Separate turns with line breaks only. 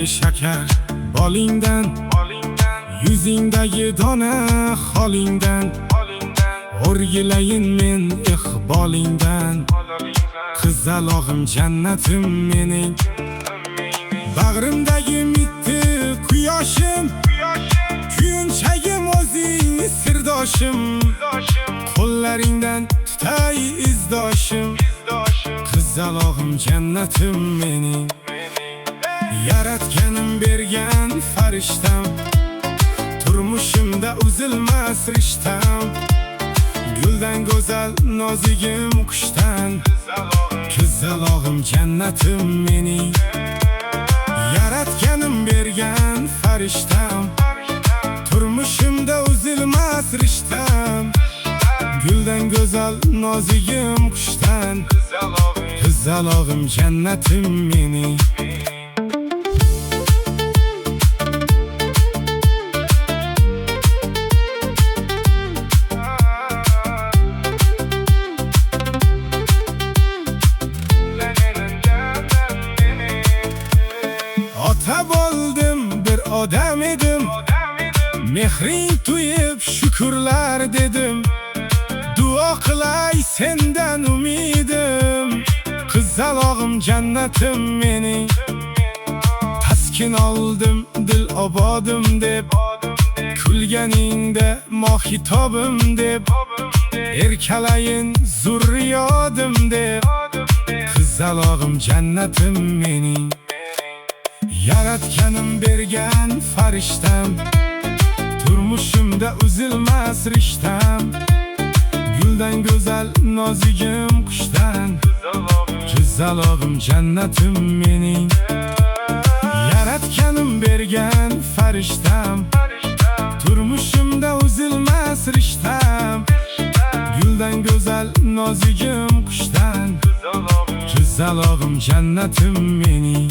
shakar bolingdan, yuzingdagi dona holingdan, o'rgilayin men iqbolingdan. Qizalog'im jannatim mening, bag'rimdagi mitti quyoshim, kuyunchagim o'zing sirdoshim, qo'llaringdan tutay izdoshim. Qizalog'im jannatim mening, yaratganim bergan farishtam, turmushimda uzilmas rishtam. Guldan go'zal nozigim qushdan, qizalog'im jannatim mening, yaratganim bergan farishtam, turmushimda uzilmas rishtam. Guldan go'zal nozigim qushdan, qizalog'im jannatim mening. Ota bo'ldim, bir odam edim, mehring to'yib shukurlar dedim. Duo qilay sendan umidim, qizalog'im jannatim mening. Taskin oldim dil obodim deb, kulganingda mohitobim deb, erkalayin zurriyodim deb. Qizalog'im jannatim mening, yaratganim bergan farishtam, turmushimda uzilmas rishtam. Guldan go'zal nozigim qushdan, qizalog'im jannatim mening, yaratganim bergan farishtam, turmushimda uzilmas rishtam. Guldan go'zal nozigim qushdan, qizalog'im jannatim mening.